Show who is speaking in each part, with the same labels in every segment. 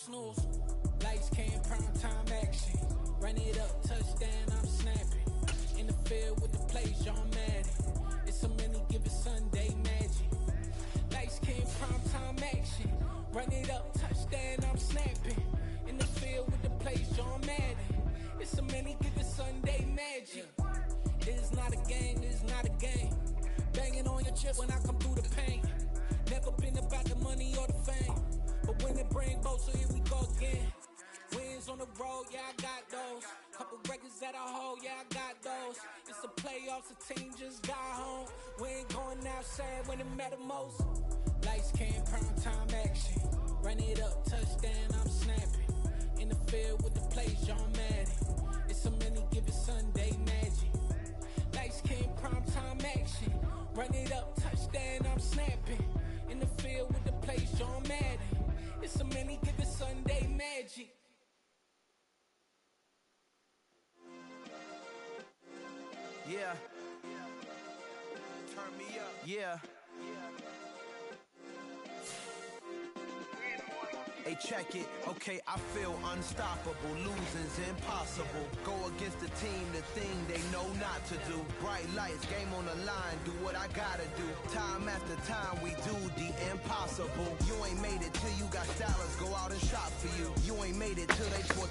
Speaker 1: snooze. Lights came, prime time action. Run it up, touchdown, I'm snapping. In the field with the plays, John Madden. It's a many given Sunday magic. Lights came, prime time action. Run it up, touchdown, I'm snapping. In the field with the plays, John Madden. It's a many given Sunday magic. It is not a game, it is not a game. Banging on your chest when I come through the pain. Never been about the money or the fame. But when it bring both, so here we go again. Wins on the road, yeah, I got those. Couple records that I hold, yeah, I got those. It's the playoffs, the team just got home. We ain't going outside when it matter most. Lights came, prime time action. Run it up, touchdown, I'm snapping. In the field with the plays, John Madden. It's a many given Sunday magic. Lights came, prime time action. Run it up, touchdown, I'm snapping. In the field with the plays, John Madden. It's a many given Sunday magic.
Speaker 2: Yeah. Turn me up. Yeah. Hey, check it. Okay, I feel unstoppable. Losing's impossible. Go against the team, the thing they know not to do. Bright lights, game on the line, do what I gotta do. Time after time, we do the impossible. You ain't made it till you got stylists go out and shop for you. You ain't made it till they put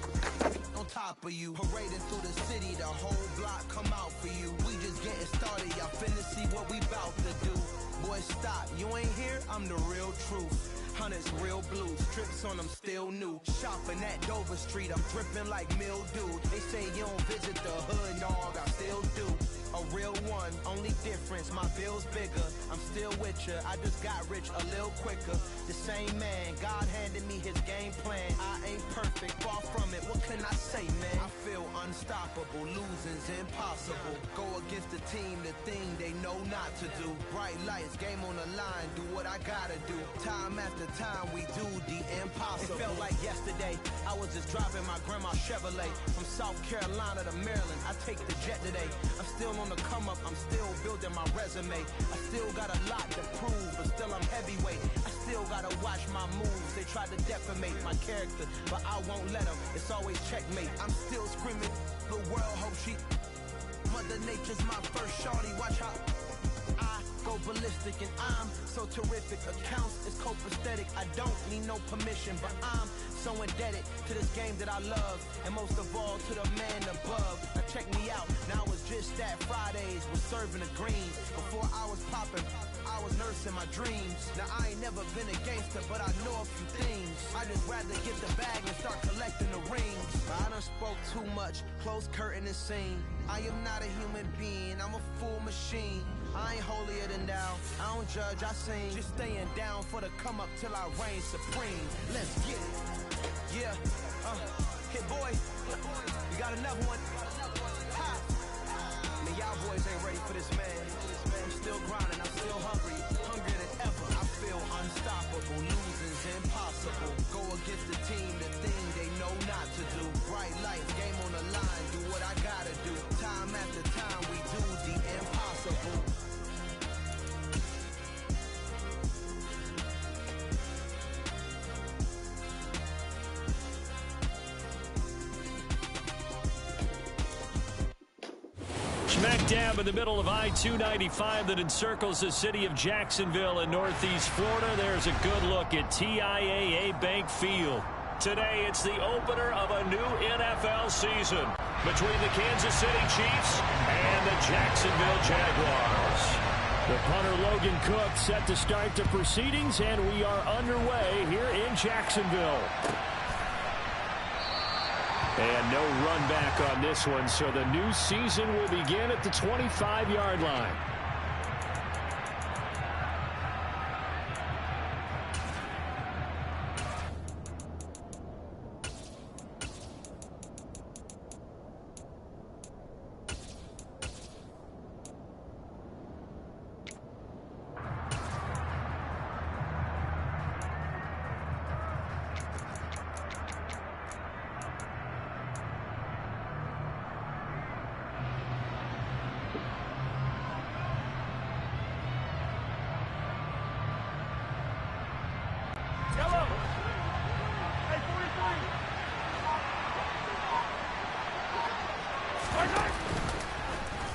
Speaker 2: on top of you. Parading through the city, the whole block come out for you. We just getting started, y'all finna see what we bout to do. Boy, stop, you ain't here, I'm the real truth. Hundreds real blues, strips on them still new. Shopping at Dover Street, I'm dripping like mildew. They say you don't visit the hood, dog, I still do. A real one, only difference, my bill's bigger. I'm still with ya, I just got rich a little quicker. The same man, God handed me his game plan. I ain't perfect, far from it, what can I say, man? I feel unstoppable, losing's impossible. Go against the team, the thing they know not to do. Bright lights, game on the line, do what I gotta do. Time after time, we do the impossible. It felt like yesterday, I was just driving my grandma's Chevrolet. From South Carolina to Maryland, I take the jet today. I'm still on the come up, I'm still building my resume. I still got a lot to prove, but still I'm heavyweight. I still gotta watch my moves. They try to defamate my character, but I won't let them. It's always checkmate. I'm still screaming, the world hope she. Mother Nature's my first shorty, watch how I go ballistic and I'm so terrific. Accounts is copacetic, I don't need no permission, but I'm so indebted to this game that I love, and most of all to the man above. Now check me out, now it's just that Fridays was serving the greens. Before I was popping, I was nursing my dreams. Now I ain't never been a gangster, but I know a few things. I just rather get the bag and start collecting the rings. But I done spoke too much, close curtain and scene. I am not a human being, I'm a full machine. I ain't holier than thou, I don't judge, I sing. Just staying down for the come up till I reign supreme. Let's get it. Yeah, hit boy, you got another one. Ha! Man, y'all boys ain't ready for this, man. I'm still grinding, I'm still hungry, hungrier than ever. I feel unstoppable, losing's impossible. Go against the team, the thing they know not to do. Bright lights, game on the line, do what I gotta do. Time after time, we do the impossible.
Speaker 3: Smack dab in the middle of I-295 that encircles the city of Jacksonville in northeast Florida. There's a good look at TIAA Bank Field. Today, it's the opener of a new NFL season between the Kansas City Chiefs and the Jacksonville Jaguars. The punter Logan Cook set to start the proceedings, and we are underway here in Jacksonville. And no run back on this one, so the new season will begin at the 25-yard line.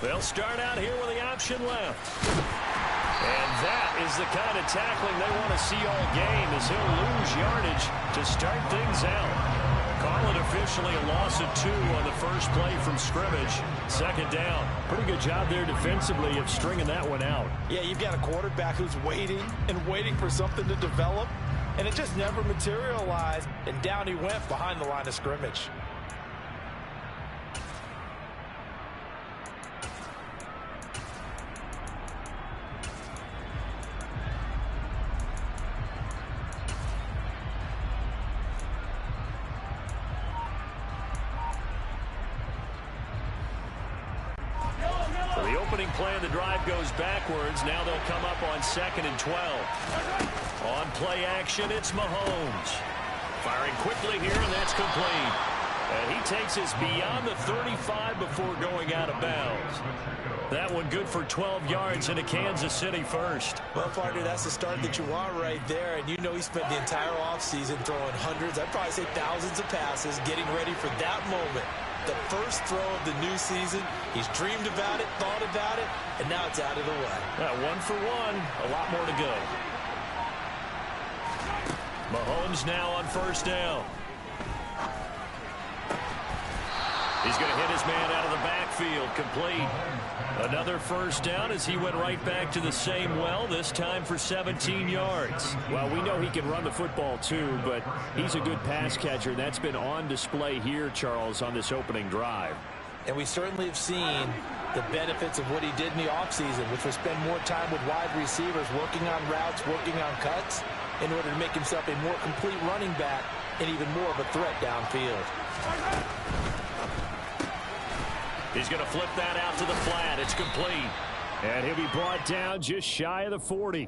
Speaker 3: They'll start out here with the option left. And that is the kind of tackling they want to see all game, as he'll lose yardage to start things out. Call it officially a loss of 2 on the first play from scrimmage. Second down. Pretty good job there defensively of stringing that one out.
Speaker 4: Yeah, you've got a quarterback who's waiting and waiting for something to develop, and it just never materialized, and down he went behind the line of scrimmage.
Speaker 3: Play of the drive goes backwards. Now they'll come up on 2nd and 12. On play action, it's Mahomes. Firing quickly here, and that's complete. And he takes us beyond the 35 before going out of bounds. That one good for 12 yards into Kansas City first.
Speaker 4: Well, partner, that's the start that you want right there. And you know he spent the entire offseason throwing hundreds, I'd probably say thousands of passes, getting ready for that moment. The first throw of the new season. He's dreamed about it, thought about it, and now it's out of the way.
Speaker 3: 1 for 1, a lot more to go. Mahomes now on first down. He's going to hit his man out of the backfield, complete. Another first down as he went right back to the same well, this time for 17 yards. Well, we know he can run the football too, but he's a good pass catcher. That's been on display here, Charles, on this opening drive.
Speaker 4: And we certainly have seen the benefits of what he did in the offseason, which was spend more time with wide receivers, working on routes, working on cuts, in order to make himself a more complete running back and even more of a threat downfield.
Speaker 3: He's going to flip that out to the flat. It's complete. And he'll be brought down just shy of the 40.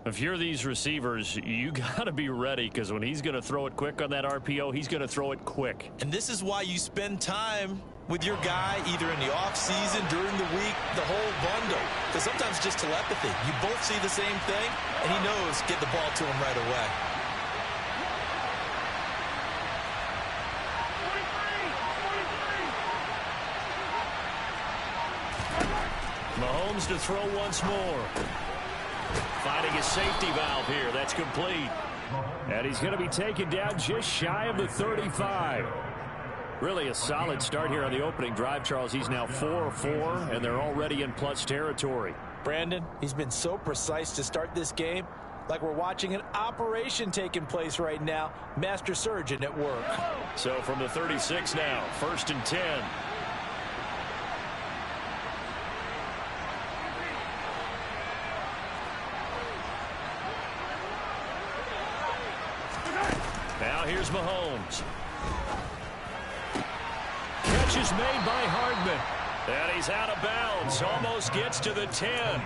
Speaker 3: If you're these receivers, you got to be ready, because when he's going to throw it quick on that RPO, he's going to throw it quick.
Speaker 4: And this is why you spend time with your guy, either in the offseason, during the week, the whole bundle. Because sometimes just telepathy. You both see the same thing, and he knows get the ball to him right away.
Speaker 3: Mahomes to throw once more. Finding his safety valve here. That's complete. And he's going to be taken down just shy of the 35. Really a solid start here on the opening drive, Charles. He's now 4-4, and they're already in plus territory.
Speaker 4: Brandon, he's been so precise to start this game, like we're watching an operation taking place right now. Master surgeon at work.
Speaker 3: So from the 36 now, 1st and 10. Now here's Mahomes. Catch is made by Hardman. And he's out of bounds. Almost gets to the 10.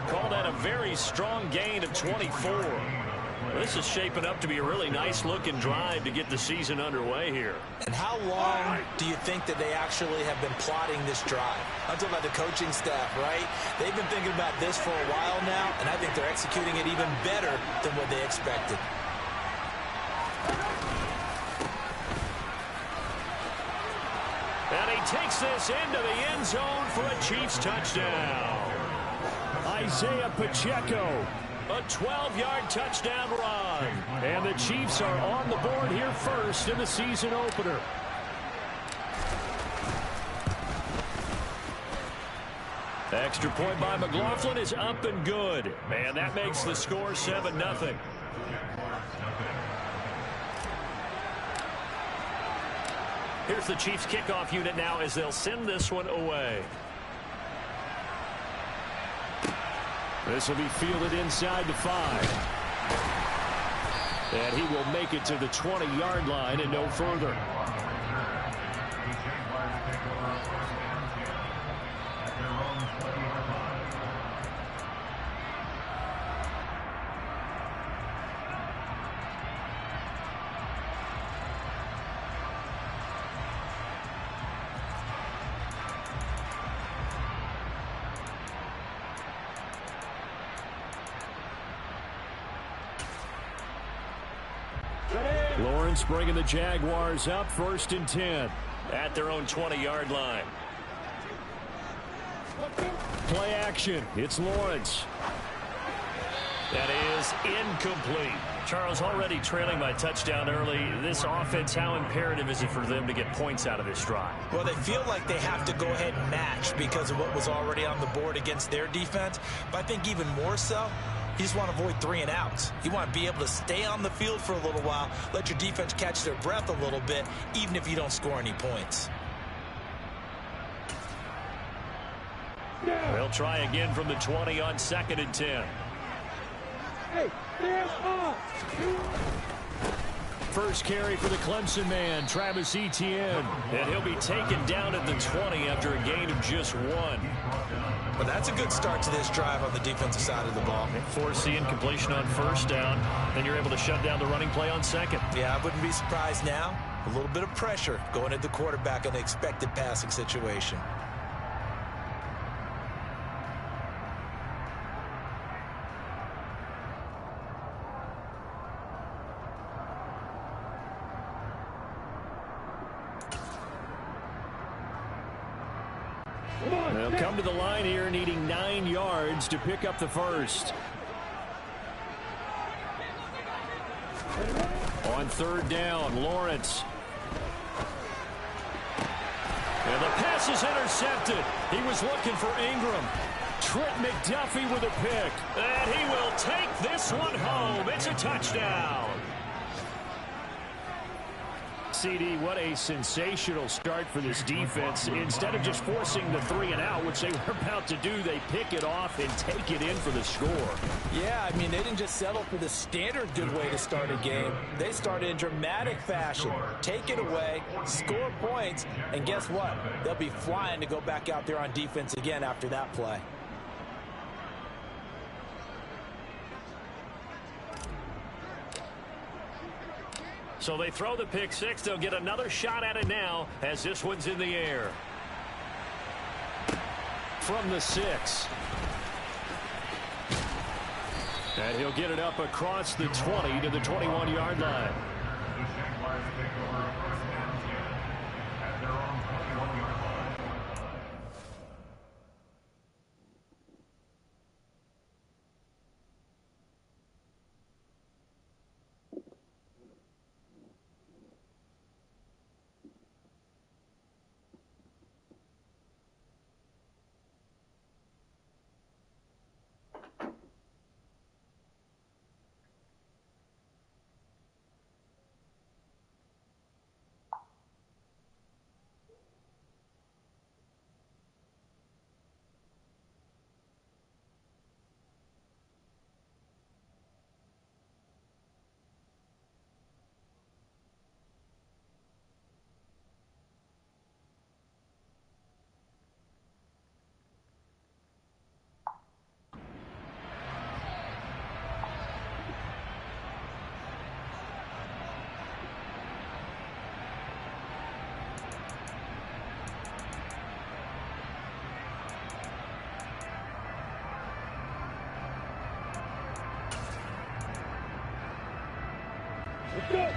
Speaker 3: Call that a very strong gain of 24. Well, this is shaping up to be a really nice-looking drive to get the season underway here.
Speaker 4: And how long do you think that they actually have been plotting this drive? I'm talking about the coaching staff, right? They've been thinking about this for a while now, and I think they're executing it even better than what they expected.
Speaker 3: And he takes this into the end zone for a Chiefs touchdown. Isaiah Pacheco, a 12-yard touchdown run. And the Chiefs are on the board here first in the season opener. Extra point by McLaughlin is up and good. And that makes the score 7-0. Here's the Chiefs kickoff unit now as they'll send this one away. This will be fielded inside the 5. And he will make it to the 20-yard line and no further. Lawrence bringing the Jaguars up 1st and 10 at their own 20-yard line. Play action. It's Lawrence. That is incomplete. Charles, already trailing by touchdown early. This offense, how imperative is it for them to get points out of this drive?
Speaker 4: Well, they feel like they have to go ahead and match because of what was already on the board against their defense. But I think even more so, you just want to avoid 3 and outs. You want to be able to stay on the field for a little while, let your defense catch their breath a little bit, even if you don't score any points.
Speaker 3: They'll try again from the 20 on 2nd and 10. First carry for the Clemson man, Travis Etienne. And he'll be taken down at the 20 after a gain of just 1.
Speaker 4: Well, that's a good start to this drive on the defensive side of the ball.
Speaker 3: Force the incompletion on 1st down. Then you're able to shut down the running play on 2nd.
Speaker 4: Yeah, I wouldn't be surprised now. A little bit of pressure going at the quarterback in an expected passing situation.
Speaker 3: They'll come to the line here needing 9 yards to pick up the first. On 3rd down, Lawrence. And the pass is intercepted. He was looking for Ingram. Trent McDuffie with a pick. And he will take this one home. It's a touchdown. CD, what a sensational start for this defense. Instead of just forcing the 3 and out, which they were about to do, they pick it off and take it in for the score.
Speaker 4: Yeah, I mean, they didn't just settle for the standard good way to start a game. They started in dramatic fashion. Take it away, score points, and guess what? They'll be flying to go back out there on defense again after that play.
Speaker 3: So they throw the pick 6. They'll get another shot at it now as this one's in the air. From the 6. And he'll get it up across the 20 to the 21-yard line.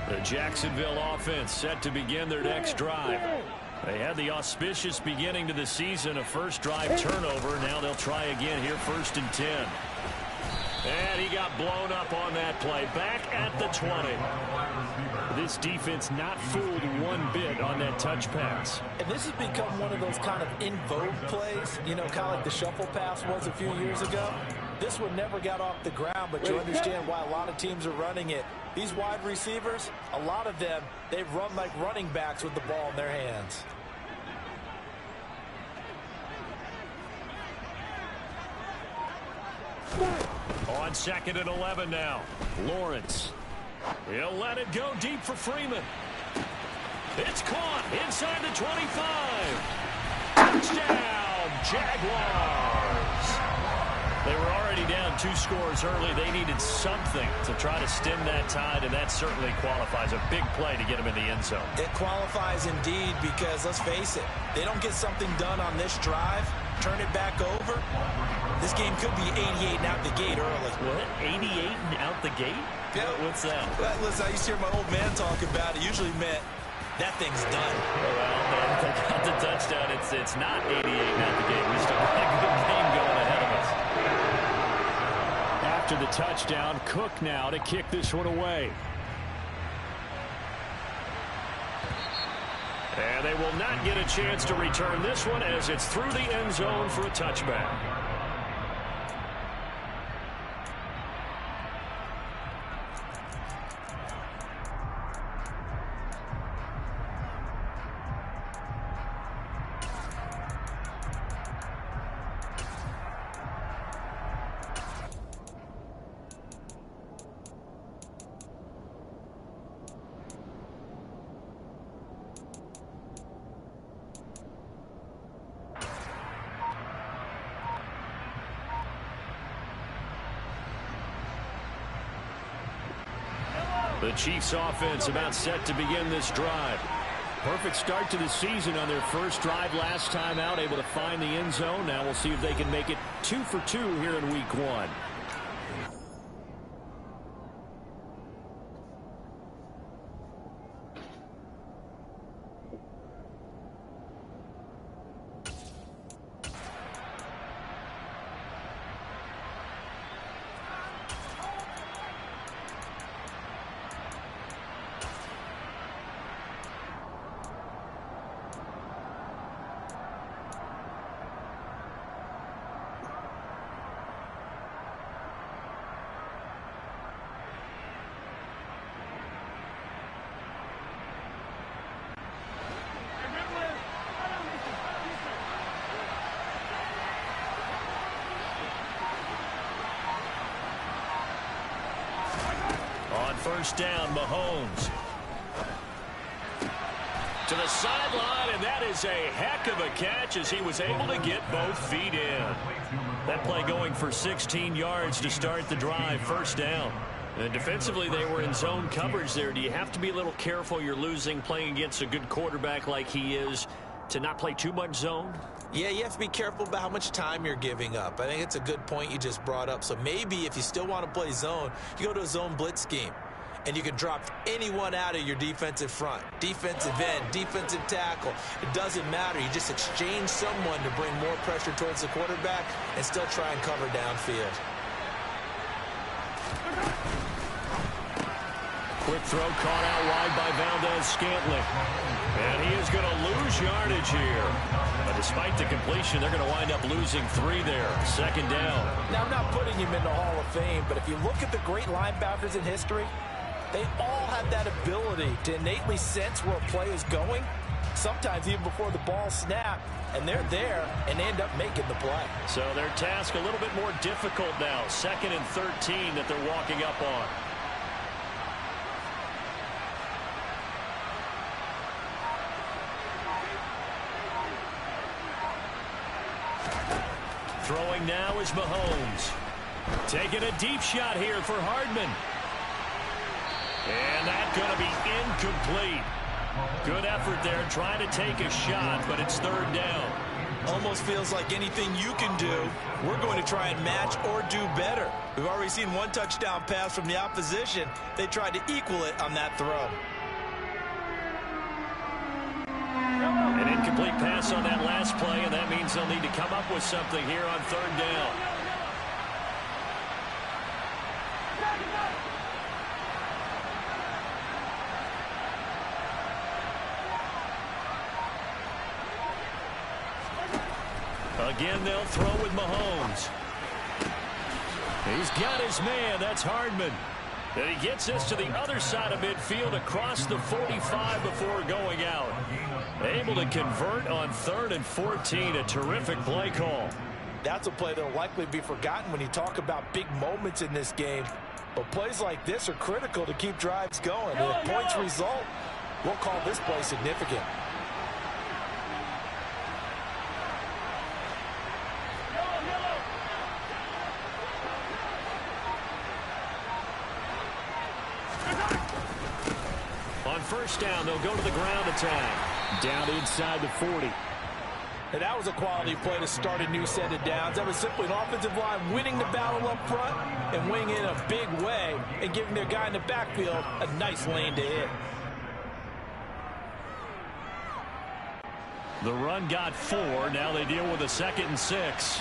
Speaker 3: The Jacksonville offense set to begin their next drive. They had the auspicious beginning to the season, a first drive turnover. Now they'll try again here, 1st and 10. And he got blown up on that play. Back at the 20. This defense not fooled one bit on that touch pass.
Speaker 4: And this has become one of those kind of in vogue plays, you know, kind of like the shuffle pass was a few years ago. This one never got off the ground, but you understand why a lot of teams are running it. These wide receivers, a lot of them, they run like running backs with the ball in their hands.
Speaker 3: On 2nd and 11 now, Lawrence. He'll let it go deep for Freeman. It's caught inside the 25. Touchdown, Jaguars. They were already down 2 scores early. They needed something to try to stem that tide, and that certainly qualifies. A big play to get them in the end zone.
Speaker 4: It qualifies indeed because, let's face it, they don't get something done on this drive, turn it back over, this game could be 88 and out the gate early.
Speaker 3: What? 88 and out the gate?
Speaker 4: Yeah.
Speaker 3: What's that?
Speaker 4: Listen, I used to hear my old man talk about it. Usually meant that thing's done.
Speaker 3: Well, they got the touchdown. It's not 88 and out the gate. We still got to go after the touchdown. Cook now to kick this one away. And they will not get a chance to return this one as it's through the end zone for a touchback. The Chiefs offense about set to begin this drive. Perfect start to the season on their first drive last time out, able to find the end zone. Now we'll see if they can make it 2 for 2 here in week 1. First down, Mahomes. To the sideline, and that is a heck of a catch as he was able to get both feet in. That play going for 16 yards to start the drive, first down. And defensively, they were in zone coverage there. Do you have to be a little careful? You're losing playing against a good quarterback like he is to not play too much zone?
Speaker 4: Yeah, you have to be careful about how much time you're giving up. I think it's a good point you just brought up. So maybe if you still want to play zone, you go to a zone blitz scheme. And you can drop anyone out of your defensive front. Defensive end, defensive tackle. It doesn't matter. You just exchange someone to bring more pressure towards the quarterback and still try and cover downfield.
Speaker 3: Quick throw caught out wide by Valdes-Scantling. And he is going to lose yardage here. But despite the completion, they're going to wind up losing 3 there. Second down.
Speaker 5: Now, I'm not putting him in the Hall of Fame, but if you look at the great linebackers in history, they all have that ability to innately sense where a play is going, sometimes even before the ball snapped, and they're there and they end up making the play.
Speaker 3: So their task a little bit more difficult now. 2nd and 13 that they're walking up on. Throwing now is Mahomes. Taking a deep shot here for Hardman. And that's going to be incomplete. Good effort there, trying to take a shot, but it's 3rd down.
Speaker 4: Almost feels like anything you can do, we're going to try and match or do better. We've already seen 1 touchdown pass from the opposition. They tried to equal it on that throw.
Speaker 3: An incomplete pass on that last play, and that means they'll need to come up with something here on 3rd down. Again, they'll throw with Mahomes. He's got his man. That's Hardman. And he gets this to the other side of midfield across the 45 before going out. Able to convert on 3rd and 14. A terrific play call.
Speaker 5: That's a play that will likely be forgotten when you talk about big moments in this game. But plays like this are critical to keep drives going. And if points result, we'll call this play significant.
Speaker 3: On first down, they'll go to the ground attack. Down inside the 40.
Speaker 5: And that was a quality play to start a new set of downs. That was simply an offensive line winning the battle up front and winning in a big way and giving their guy in the backfield a nice lane to hit.
Speaker 3: The run got 4. Now they deal with a 2nd and 6.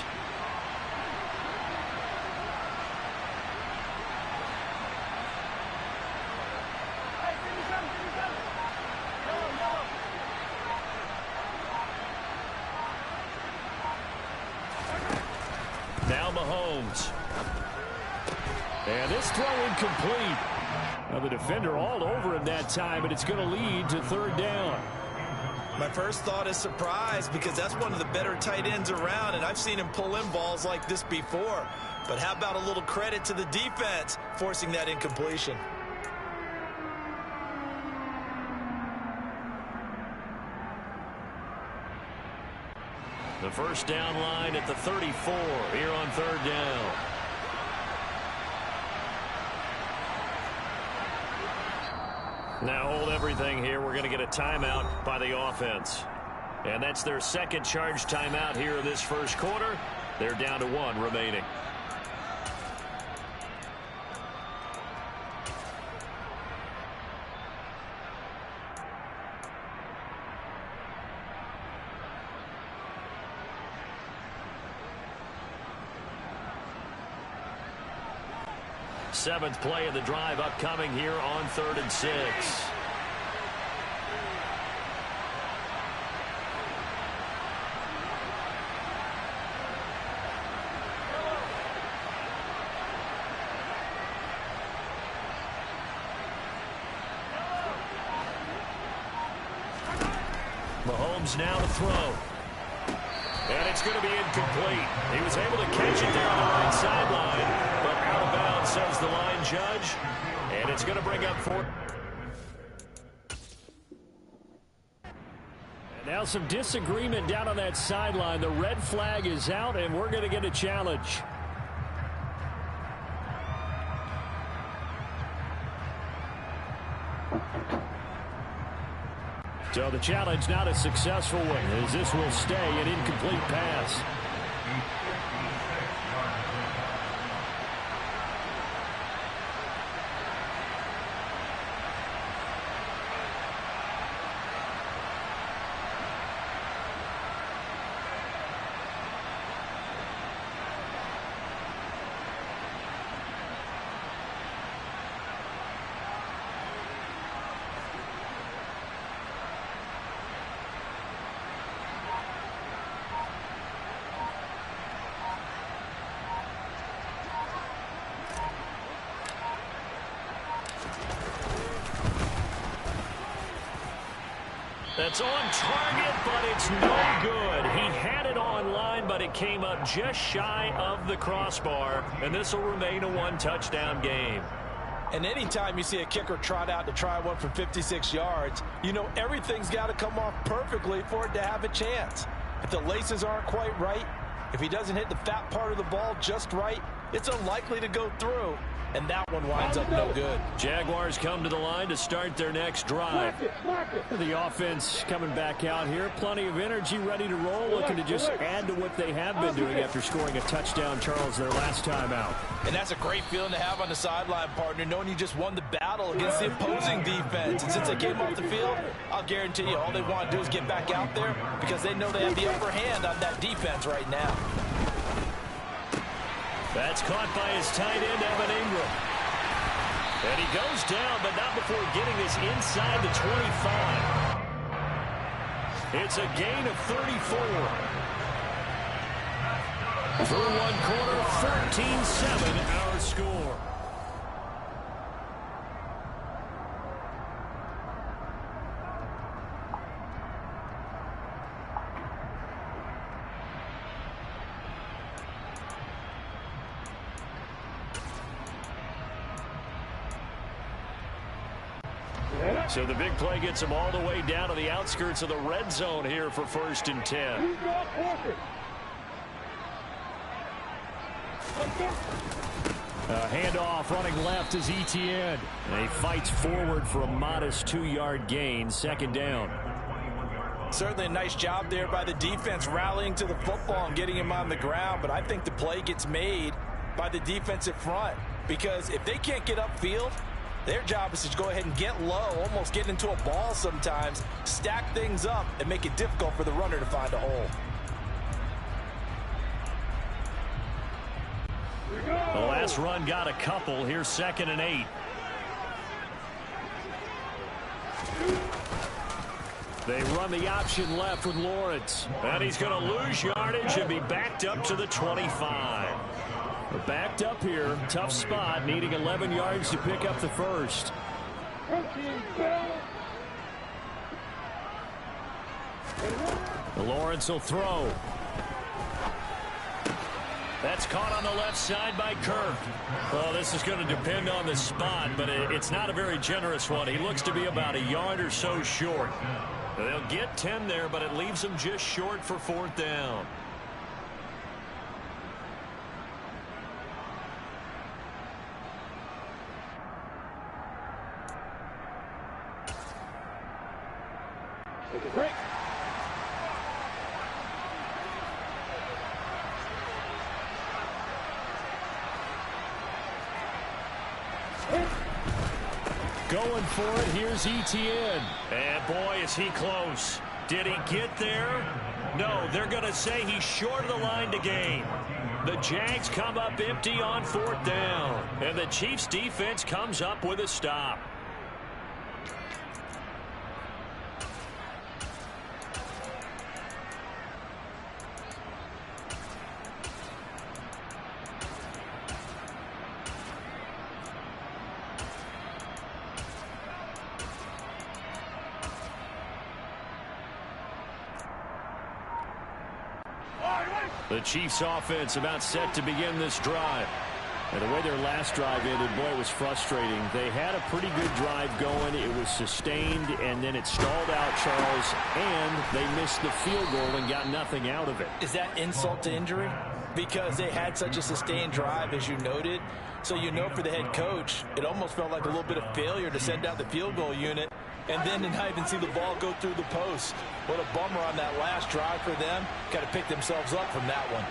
Speaker 3: Mahomes. And this throw incomplete. Now the defender all over him that time, and it's going to lead to third down.
Speaker 4: My first thought is surprise, because that's one of the better tight ends around, and I've seen him pull in balls like this before. But how about a little credit to the defense forcing that incompletion?
Speaker 3: The first down line at the 34 here on third down. Now hold everything here. We're going to get a timeout by the offense. And that's their second charge timeout here in this first quarter. They're down to 1 remaining. Seventh play of the drive upcoming here on 3rd and 6. Mahomes now to throw. And it's going to be incomplete. He was able to catch it there on the right sideline, but out of bounds, says the line judge. And it's going to bring up 4. And now some disagreement down on that sideline. The red flag is out, and we're going to get a challenge. So the challenge not a successful one, as this will stay an incomplete pass. That's on target, but it's no good. He had it on line, but it came up just shy of the crossbar, and this will remain a 1-touchdown game.
Speaker 5: And anytime you see a kicker trot out to try one from 56 yards, you know everything's got to come off perfectly for it to have a chance. If the laces aren't quite right, if he doesn't hit the fat part of the ball just right, it's unlikely to go through. And that one winds up no good.
Speaker 3: Jaguars come to the line to start their next drive. The offense coming back out here. Plenty of energy, ready to roll, looking to just add to what they have been doing after scoring a touchdown, Charles, their last time out.
Speaker 5: And that's a great feeling to have on the sideline, partner, knowing you just won the battle against the opposing defense. And since they came off the field, I'll guarantee you all they want to do is get back out there because they know they have the upper hand on that defense right now.
Speaker 3: That's caught by his tight end, Evan Ingram. And he goes down, but not before getting this inside the 25. It's a gain of 34. Through one quarter, 13-7 our score. So the big play gets him all the way down to the outskirts of the red zone here for 1st and 10. Handoff running left is Etienne. And he fights forward for a modest 2-yard gain, 2nd down.
Speaker 5: Certainly a nice job there by the defense rallying to the football and getting him on the ground. But I think the play gets made by the defensive front because if they can't get upfield, their job is to go ahead and get low, almost get into a ball sometimes, stack things up, and make it difficult for the runner to find a hole.
Speaker 3: The last run got a couple. Here's 2nd and 8. They run the option left with Lawrence. And he's going to lose yardage and be backed up to the 25. We're backed up here. Tough spot, needing 11 yards to pick up the first. Lawrence will throw. That's caught on the left side by Kirk. Well, this is going to depend on the spot, but it's not a very generous one. He looks to be about a yard or so short. They'll get 10 there, but it leaves them just short for 4th down.
Speaker 5: Break.
Speaker 3: Going for it, here's Etienne. And boy, is he close. Did he get there? No, they're going to say he's short of the line to gain. The Jags come up empty on 4th down. And the Chiefs defense comes up with a stop. The Chiefs offense about set to begin this drive. And the way their last drive ended, boy, it was frustrating. They had a pretty good drive going. It was sustained, and then it stalled out, Charles, and they missed the field goal and got nothing out of it.
Speaker 5: Is that insult to injury? Because they had such a sustained drive, as you noted. So you know for the head coach, it almost felt like a little bit of failure to send out the field goal unit and then to not even see the ball go through the post. What a bummer on that last drive for them. Got to pick themselves up from that one.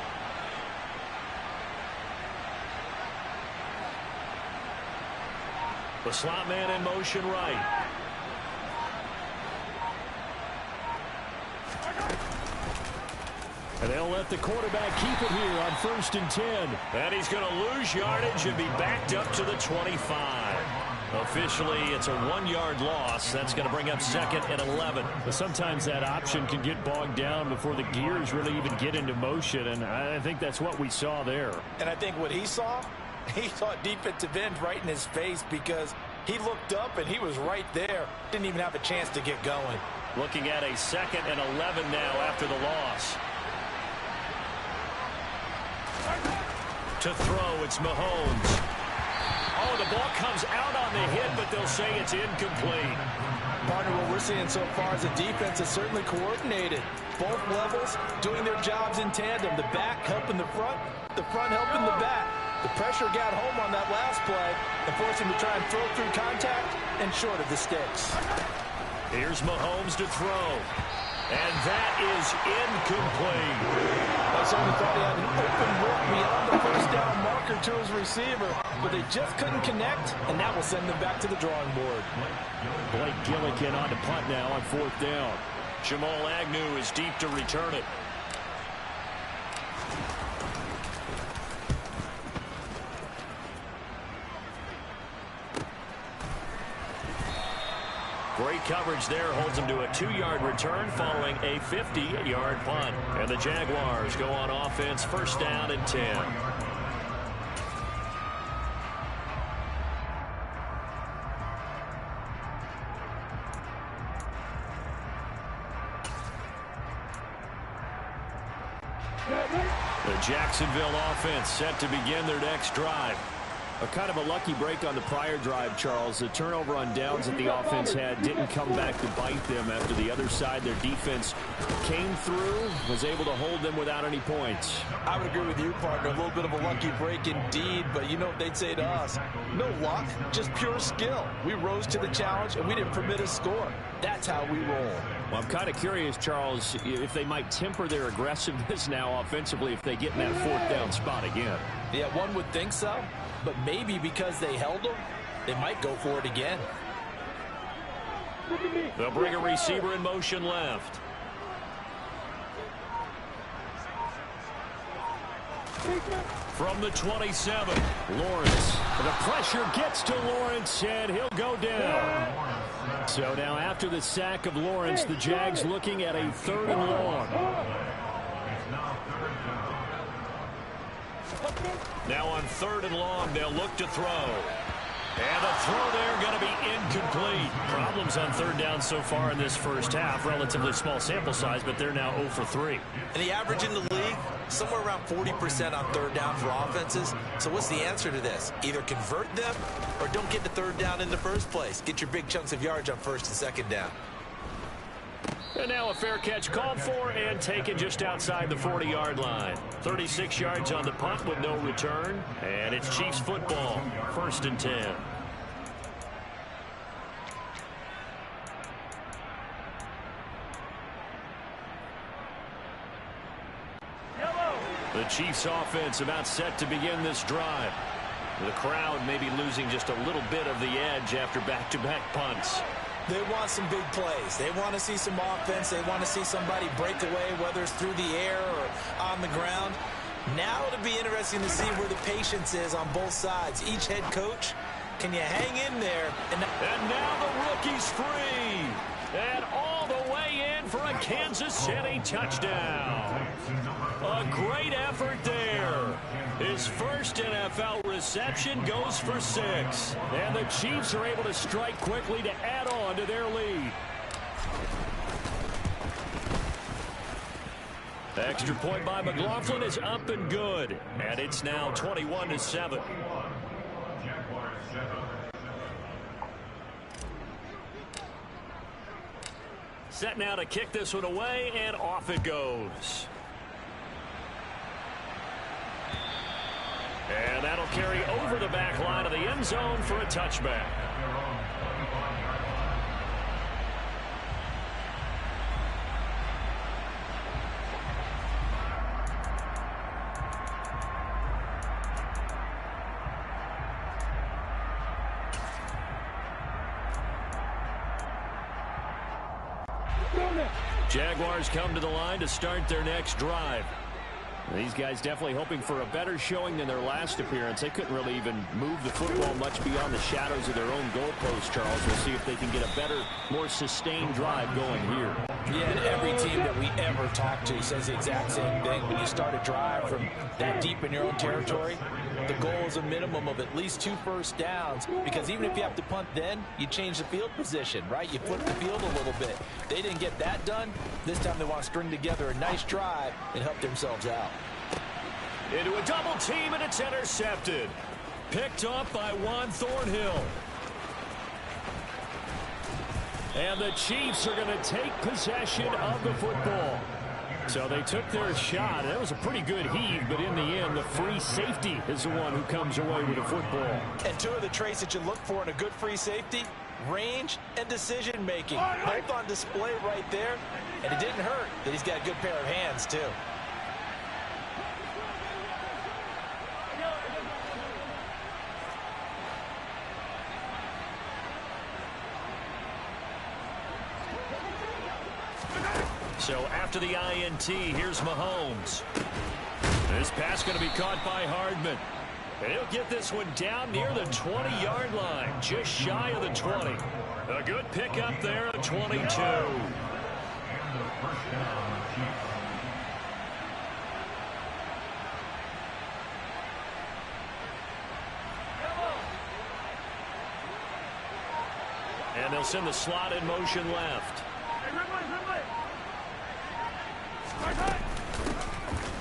Speaker 3: The slot man in motion right. And they'll let the quarterback keep it here on 1st and 10. And he's going to lose yardage and be backed up to the 25. Officially, it's a 1-yard loss. That's going to bring up 2nd and 11. But sometimes that option can get bogged down before the gears really even get into motion, and I think that's what we saw there.
Speaker 5: And I think what he saw defensive end right in his face because he looked up and he was right there. Didn't even have a chance to get going.
Speaker 3: Looking at a 2nd and 11 now after the loss. To throw, it's Mahomes. Oh, the ball comes out on the hit, but they'll say it's incomplete.
Speaker 5: Partner, what we're seeing so far is the defense is certainly coordinated. Both levels doing their jobs in tandem. The back helping the front helping the back. The pressure got home on that last play and forced him to try and throw through contact and short of the sticks.
Speaker 3: Here's Mahomes to throw. And that is incomplete.
Speaker 5: I certainly thought he had an open look beyond the 1st down marker to his receiver, but they just couldn't connect, and that will send them back to the drawing board.
Speaker 3: Blake Gillikin on to punt now on 4th down. Jamal Agnew is deep to return it. Great coverage there, holds him to a 2-yard return following a 50-yard punt. And the Jaguars go on offense, 1st down and 10. The Jacksonville offense set to begin their next drive. A kind of a lucky break on the prior drive, Charles. The turnover on downs that the offense had didn't come back to bite them after the other side. Their defense came through, was able to hold them without any points.
Speaker 5: I would agree with you, partner. A little bit of a lucky break indeed, but you know what they'd say to us. No luck, just pure skill. We rose to the challenge, and we didn't permit a score. That's how we roll.
Speaker 3: Well, I'm kind of curious, Charles, if they might temper their aggressiveness now offensively if they get in that 4th down spot again.
Speaker 5: Yeah, one would think so. But maybe because they held them, they might go for it again.
Speaker 3: They'll bring a receiver in motion left. From the 27, Lawrence. The pressure gets to Lawrence, and he'll go down. So now after the sack of Lawrence, the Jags looking at a 3rd and long. Now on 3rd and long, they'll look to throw. And the throw there going to be incomplete. Problems on 3rd down so far in this first half. Relatively small sample size, but they're now 0 for 3.
Speaker 4: And the average in the league, somewhere around 40% on 3rd down for offenses. So what's the answer to this? Either convert them or don't get the 3rd down in the first place. Get your big chunks of yards on 1st and 2nd down.
Speaker 3: And now a fair catch called for and taken just outside the 40-yard line. 36 yards on the punt with no return. And it's Chiefs football, 1st and 10. The Chiefs offense about set to begin this drive. The crowd maybe losing just a little bit of the edge after back-to-back punts.
Speaker 5: They want some big plays. They want to see some offense. They want to see somebody break away, whether it's through the air or on the ground. Now it'll be interesting to see where the patience is on both sides. Each head coach, can you hang in there?
Speaker 3: And now the rookie's free. And all the way in for a Kansas City touchdown. A great effort there. His first NFL reception goes for 6. And the Chiefs are able to strike quickly to add on to their lead. The extra point by McLaughlin is up and good. And it's now 21-7. Set now to kick this one away, and off it goes. And that'll carry over the back line of the end zone for a touchback. Jaguars come to the line to start their next drive. These guys definitely hoping for a better showing than their last appearance. They couldn't really even move the football much beyond the shadows of their own goalpost, Charles. We'll see if they can get a better, more sustained drive going here.
Speaker 5: Yeah, and every team that we ever talk to says the exact same thing. When you start a drive from that deep in your own territory, the goal is a minimum of at least 2 first downs, because even if you have to punt then, you change the field position, right? You flip the field a little bit. They didn't get that done. This time they want to string together a nice drive and help themselves out.
Speaker 3: Into a double team, and it's intercepted. Picked up by Juan Thornhill. And the Chiefs are going to take possession of the football. So they took their shot. That was a pretty good heave, but in the end, the free safety is the one who comes away with the football.
Speaker 5: And 2 of the traits that you look for in a good free safety: range and decision-making. Both on display right there. And it didn't hurt that he's got a good pair of hands, too.
Speaker 3: So after the INT, here's Mahomes. This pass going to be caught by Hardman. And he'll get this one down near the 20-yard line, just shy of the 20. A good pickup there at 22. And they'll send the slot in motion left.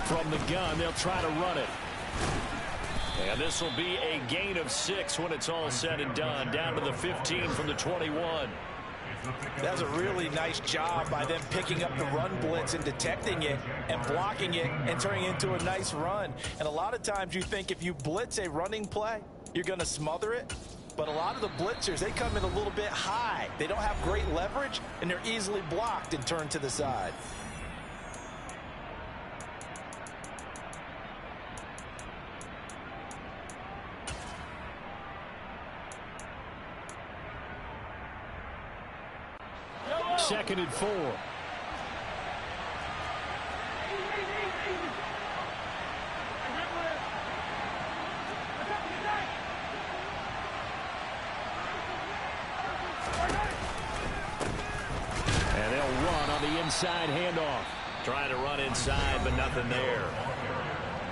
Speaker 3: From the gun, they'll try to run it. And this will be a gain of 6 when it's all said and done. Down to the 15 from the 21.
Speaker 5: That's a really nice job by them picking up the run blitz and detecting it and blocking it and turning it into a nice run. And a lot of times you think if you blitz a running play, you're going to smother it. But a lot of the blitzers, they come in a little bit high. They don't have great leverage, and they're easily blocked and turned to the side.
Speaker 3: Second and 4. And they'll run on the inside handoff. Trying to run inside, but nothing there.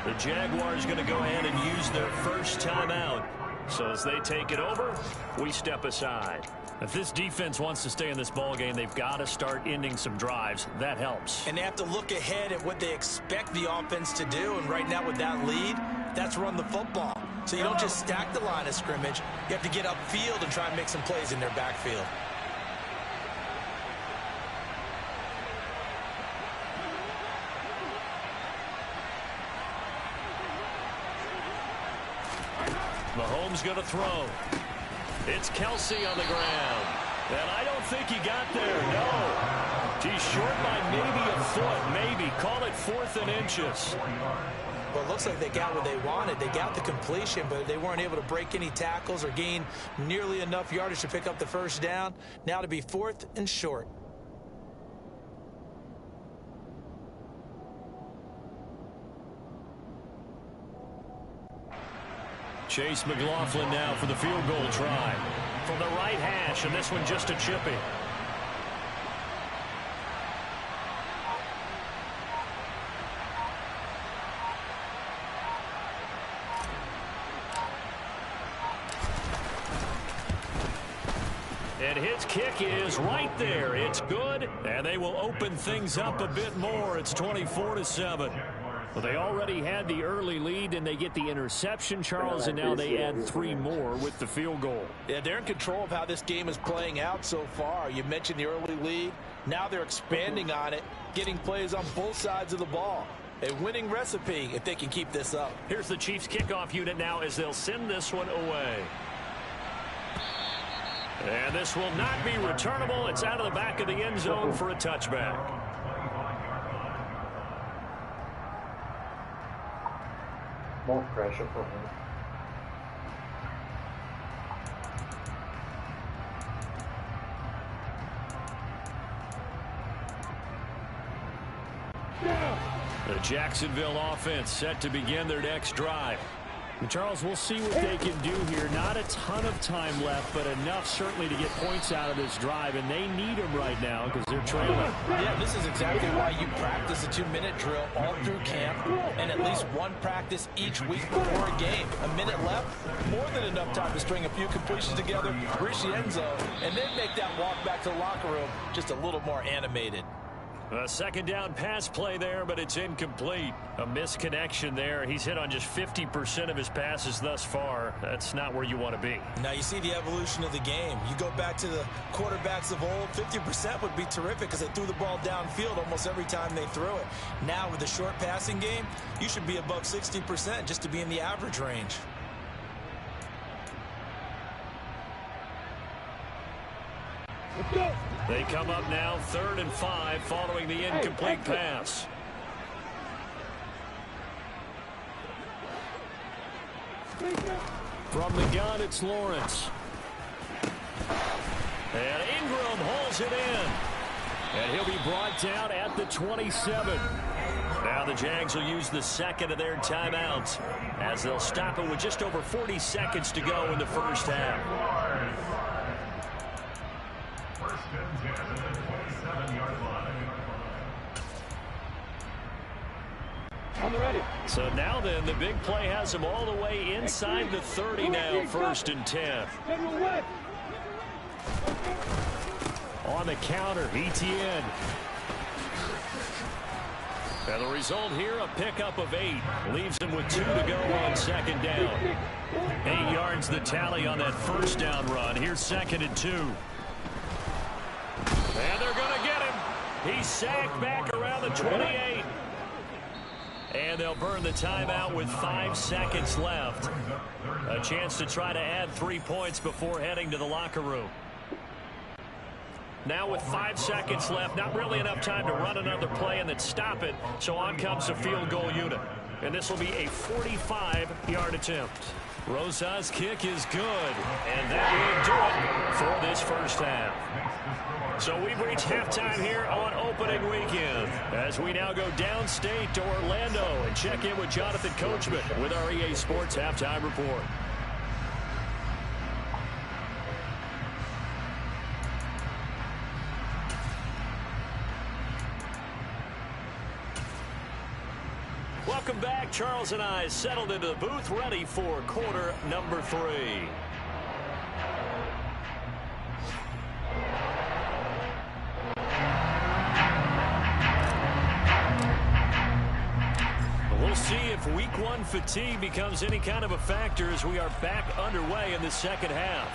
Speaker 3: The Jaguars going to go ahead and use their first timeout. So as they take it over, we step aside. If this defense wants to stay in this ballgame, they've got to start ending some drives. That helps.
Speaker 4: And they have to look ahead at what they expect the offense to do. And right now with that lead, that's run the football. So you don't just stack the line of scrimmage. You have to get upfield and try and make some plays in their backfield.
Speaker 3: Mahomes going to throw. It's Kelsey on the ground. And I don't think he got there, no. He's short by maybe a foot, maybe. Call it 4th and inches.
Speaker 4: Well, it looks like they got what they wanted. They got the completion, but they weren't able to break any tackles or gain nearly enough yardage to pick up the first down. Now to be 4th and short.
Speaker 3: Chase McLaughlin now for the field goal try. From the right hash, and this one just a chippy. And his kick is right there. It's good, and they will open things up a bit more. It's 24-7. Well, they already had the early lead, and they get the interception, Charles, and now they add 3 more with the field goal.
Speaker 5: Yeah, they're in control of how this game is playing out so far. You mentioned the early lead. Now they're expanding on it, getting plays on both sides of the ball. A winning recipe if they can keep this up.
Speaker 3: Here's the Chiefs kickoff unit now as they'll send this one away. And this will not be returnable. It's out of the back of the end zone for a touchback.
Speaker 6: More pressure for him.
Speaker 3: The Jacksonville offense set to begin their next drive. And Charles, we'll see what they can do here. Not a ton of time left, but enough certainly to get points out of this drive, and they need them right now because they're trailing.
Speaker 5: Yeah, this is exactly why you practice a 2-minute drill all through camp and at least one practice each week before a game. A minute left, more than enough time to string a few completions together, reach the end zone, and then make that walk back to the locker room just a little more animated.
Speaker 3: A second down pass play there, but it's incomplete. A misconnection there. He's hit on just 50% of his passes thus far. That's not where you want to be.
Speaker 4: Now you see the evolution of the game. You go back to the quarterbacks of old, 50% would be terrific because they threw the ball downfield almost every time they threw it. Now with the short passing game, you should be above 60% just to be in the average range.
Speaker 5: Let's go.
Speaker 3: They come up now 3rd and 5 following the incomplete pass. From the gun, it's Lawrence. And Ingram holds it in. And he'll be brought down at the 27. Now the Jags will use the second of their timeouts as they'll stop it with just over 40 seconds to go in the first half. So now then, the big play has them all the way inside the 30 now, 1st and 10. On the counter, ETN. And the result here, a pickup of 8. Leaves them with 2 to go on 2nd down. 8 yards the tally on that first down run. Here's 2nd and 2. And they're going to get him. He's sacked back around the 28. And they'll burn the timeout with 5 seconds left. A chance to try to add 3 points before heading to the locker room. Now with 5 seconds left, not really enough time to run another play and then stop it. So on comes the field goal unit. And this will be a 45-yard attempt. Rosa's kick is good. And that will do it for this first half. So we've reached halftime here on opening weekend as we now go downstate to Orlando and check in with Jonathan Coachman with our EA Sports Halftime Report. Welcome back Charles and I settled into the booth, ready for quarter number 3. We'll see if week 1 fatigue becomes any kind of a factor as we are back underway in the second half.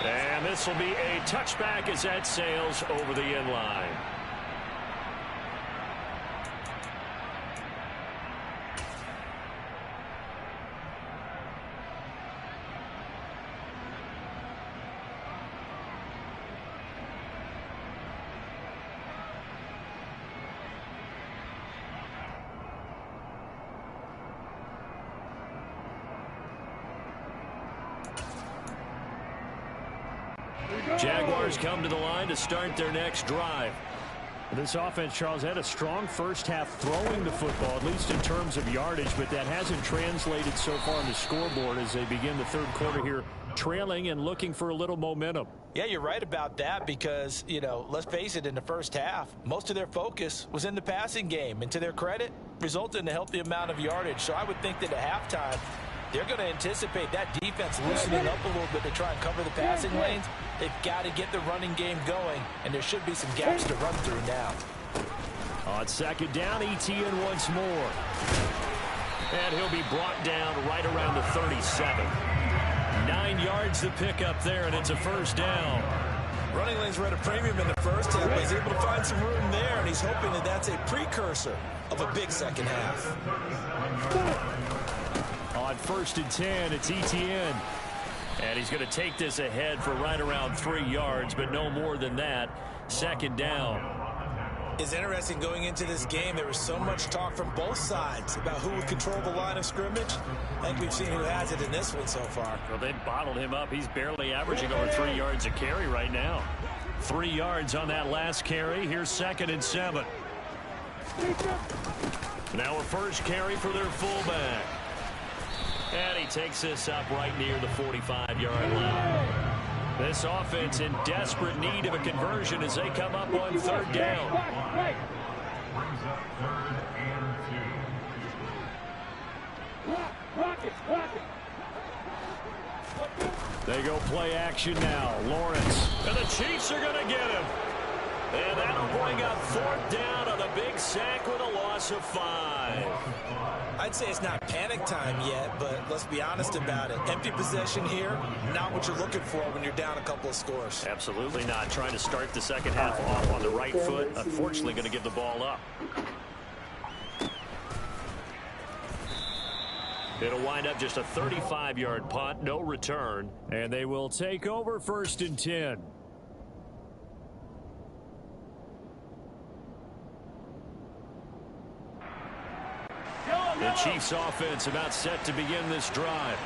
Speaker 3: And this will be a touchback as that sails over the end line. Jaguars come to the line to start their next drive.
Speaker 7: This offense, Charles, had a strong first half throwing the football, at least in terms of yardage, but that hasn't translated so far on the scoreboard as they begin the third quarter here, trailing and looking for a little momentum.
Speaker 5: Yeah, you're right about that because, let's face it, in the first half, most of their focus was in the passing game. And to their credit, resulted in a healthy amount of yardage. So I would think that at halftime, they're going to anticipate that defense loosening up a little bit to try and cover the passing lanes. They've got to get the running game going, and there should be some gaps to run through now.
Speaker 3: On second down, Etienne once more. And he'll be brought down right around the 37. 9 yards to pick up there, and it's a first down.
Speaker 4: Running lanes were at a premium in the first half, but he's able to find some room there, and he's hoping that that's a precursor of a big second half.
Speaker 3: On first and 10, it's Etienne. And he's going to take this ahead for right around 3 yards, but no more than that. Second down.
Speaker 4: It's interesting going into this game. There was so much talk from both sides about who would control the line of scrimmage. I think we've seen who has it in this one so far.
Speaker 3: Well, they bottled him up. He's barely averaging over 3 yards a carry right now. 3 yards on that last carry. Here's second and 7. Now a first carry for their fullback. And he takes this up right near the 45-yard line. This offense in desperate need of a conversion as they come up on third down. They go play action now. Lawrence. And the Chiefs are going to get him. And that'll bring up fourth down on a big sack with a loss of 5.
Speaker 4: I'd say it's not panic time yet, but let's be honest about it. Empty possession here, not what you're looking for when you're down a couple of scores.
Speaker 3: Absolutely not. Trying to start the second half off on the right foot. Unfortunately, going to give the ball up. It'll wind up just a 35-yard punt, no return. And they will take over first and 10. The Chiefs offense about set to begin this drive.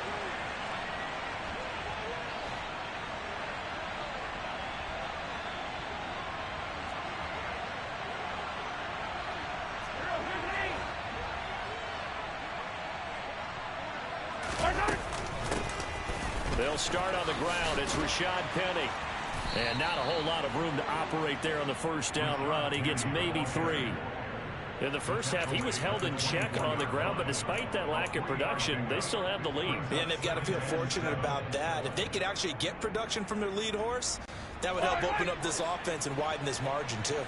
Speaker 3: They'll start on the ground. It's Rashad Penny. And not a whole lot of room to operate there on the first down run. He gets maybe 3. In the first half, he was held in check on the ground, but despite that lack of production, they still have the lead.
Speaker 4: And they've got to feel fortunate about that. If they could actually get production from their lead horse, that would help open up this offense and widen this margin, too.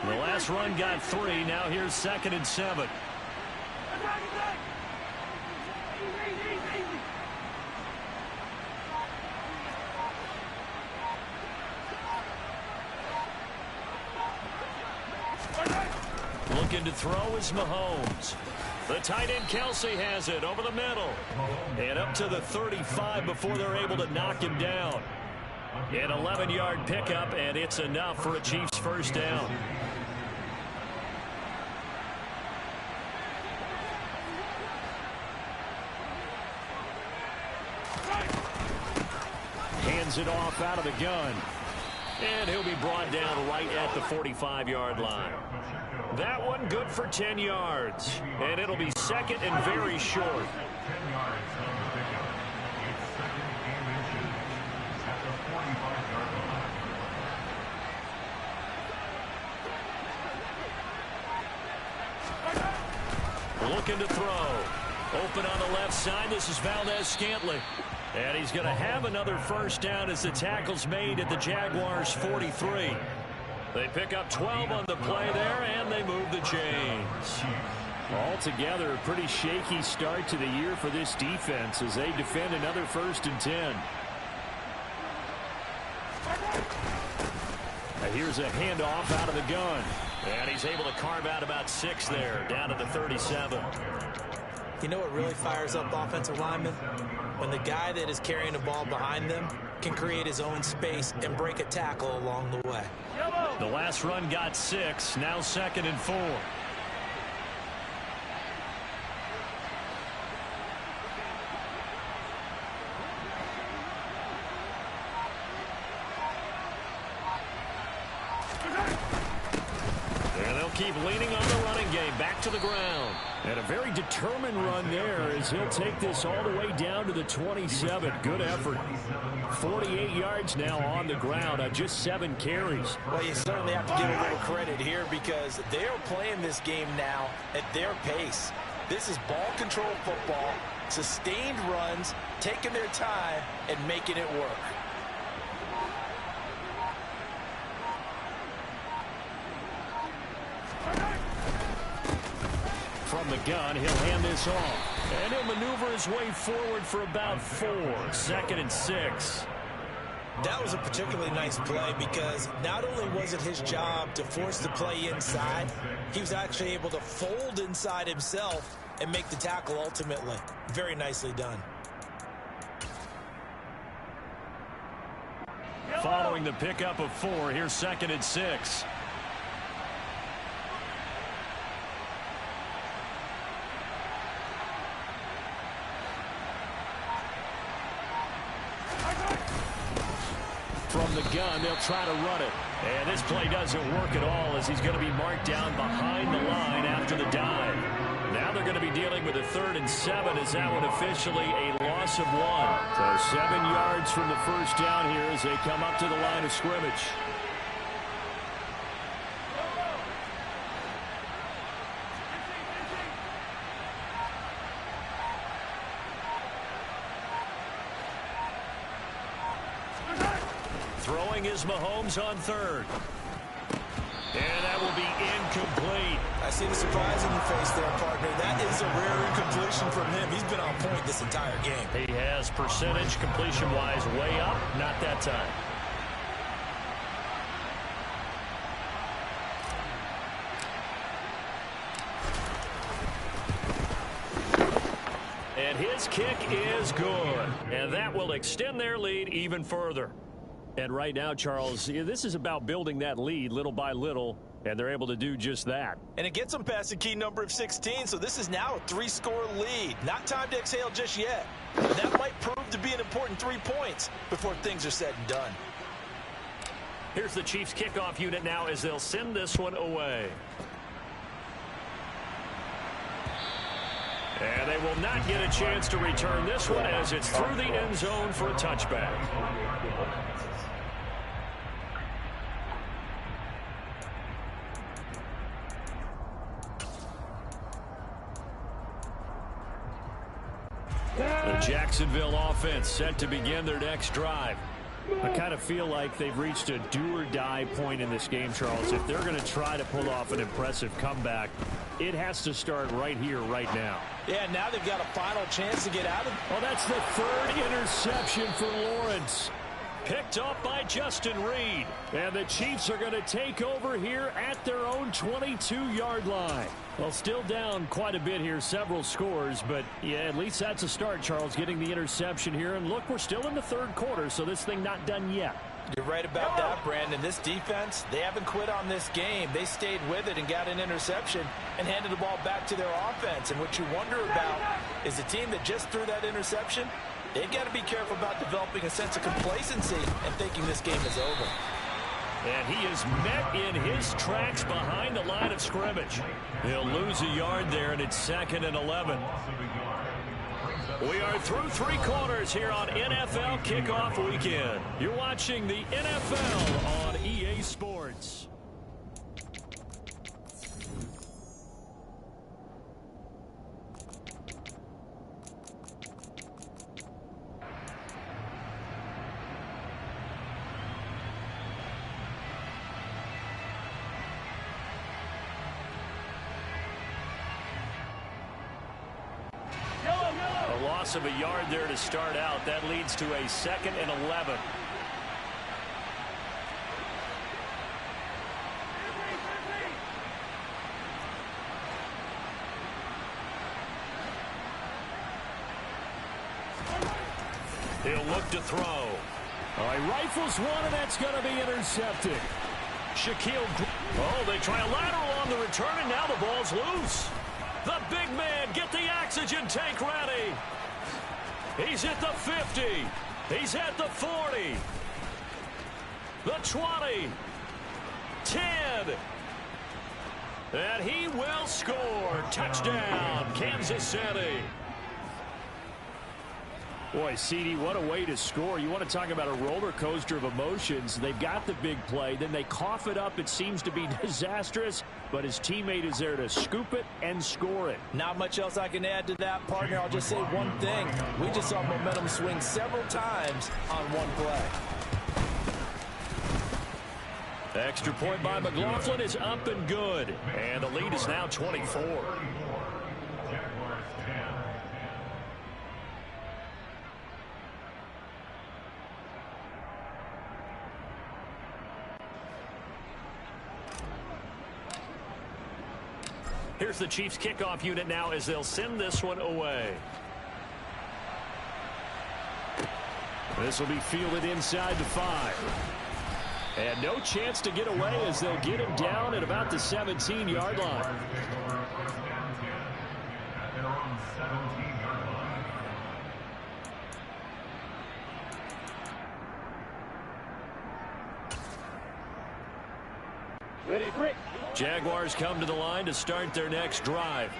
Speaker 3: The last run got 3. Now here's second and 7. Looking to throw is Mahomes. The tight end Kelsey has it over the middle. And up to the 35 before they're able to knock him down. An 11-yard pickup, and it's enough for a Chiefs first down. Hands it off out of the gun. And he'll be brought down right at the 45-yard line. That one good for 10 yards. And it'll be second and very short. Looking to throw. Open on the left side. This is Valdez-Scantling. And he's going to have another first down as the tackle's made at the Jaguars' 43. They pick up 12 on the play there, and they move the chains.
Speaker 7: Altogether, a pretty shaky start to the year for this defense as they defend another 1st and 10. Now here's a handoff out of the gun.
Speaker 3: And he's able to carve out about 6 there, down to the 37.
Speaker 4: You know what really fires up offensive linemen? When the guy that is carrying the ball behind them can create his own space and break a tackle along the way.
Speaker 3: The last run got 6, now 2nd and 4. Keep leaning on the running game. Back to the ground.
Speaker 7: And a very determined run there as he'll take this all the way down to the 27. Good effort. 48 yards now on the ground on just 7 carries.
Speaker 5: Well, you certainly have to give a little credit here because they're playing this game now at their pace. This is ball control football, sustained runs, taking their time, and making it work.
Speaker 7: From the gun, he'll hand this off.
Speaker 3: And he'll maneuver his way forward for about 4. 2nd and 6.
Speaker 4: That was a particularly nice play because not only was it his job to force the play inside, he was actually able to fold inside himself and make the tackle ultimately. Very nicely done.
Speaker 3: Following the pickup of 4, here's 2nd and 6.
Speaker 7: From the gun, they'll try to run it.
Speaker 3: And this play doesn't work at all as he's going to be marked down behind the line after the dive. Now they're going to be dealing with a 3rd and 7 as that one officially a loss of 1.
Speaker 7: So 7 yards from the first down here as they come up to the line of scrimmage.
Speaker 3: Throwing is Mahomes on 3rd. And that will be incomplete.
Speaker 4: I see the surprise in your face there, partner. That is a rare incompletion from him. He's been on point this entire game.
Speaker 3: He has percentage completion-wise way up. Not that time. And his kick is good. And that will extend their lead even further.
Speaker 7: And right now, Charles, this is about building that lead little by little, and they're able to do just that.
Speaker 5: And it gets them past the key number of 16, so this is now a 3-score lead. Not time to exhale just yet. But that might prove to be an important 3 points before things are said and done.
Speaker 3: Here's the Chiefs kickoff unit now as they'll send this one away. And they will not get a chance to return this one as it's through the end zone for a touchback. The Jacksonville offense set to begin their next drive.
Speaker 7: I kind of feel like they've reached a do-or-die point in this game, Charles. If they're going to try to pull off an impressive comeback, it has to start right here, right now.
Speaker 5: Yeah, now they've got a final chance to get out of it.
Speaker 7: Oh, that's the 3rd interception for Lawrence.
Speaker 3: Picked up by Justin Reed.
Speaker 7: And the Chiefs are going to take over here at their own 22-yard line. Well, still down quite a bit here, several scores, but yeah, at least that's a start, Charles, getting the interception here. And look, we're still in the 3rd quarter, so this thing not done yet.
Speaker 5: You're right about that, Brandon. This defense, they haven't quit on this game. They stayed with it and got an interception and handed the ball back to their offense. And what you wonder about is the team that just threw that interception, they've got to be careful about developing a sense of complacency and thinking this game is over.
Speaker 3: And he is met in his tracks behind the line of scrimmage. He'll lose a yard there, and it's 2nd and 11. We are through 3 quarters here on NFL Kickoff Weekend. You're watching the NFL on EA Sports. loss of a yard there to start out. That leads to a 2nd and 11. He'll look to throw.
Speaker 7: All right, rifles one, and that's going to be intercepted.
Speaker 3: Shaquille. Oh, they try a lateral on the return, and now the ball's loose. The big man, get the oxygen tank ready. He's at the 50. He's at the 40. The 20. 10. And he will score. Touchdown, Kansas City.
Speaker 7: Boy, CD, what a way to score. You want to talk about a roller coaster of emotions. They've got the big play, then they cough it up. It seems to be disastrous, but his teammate is there to scoop it and score it.
Speaker 5: Not much else I can add to that, partner. I'll just say one thing. We just saw momentum swing several times on one play.
Speaker 3: Extra point by McLaughlin is up and good. And the lead is now 24. Here's the Chiefs kickoff unit now as they'll send this one away.
Speaker 7: This will be fielded inside the 5. And no chance to get away as they'll get him down at about the 17-yard line.
Speaker 3: Jaguars come to the line to start their next drive.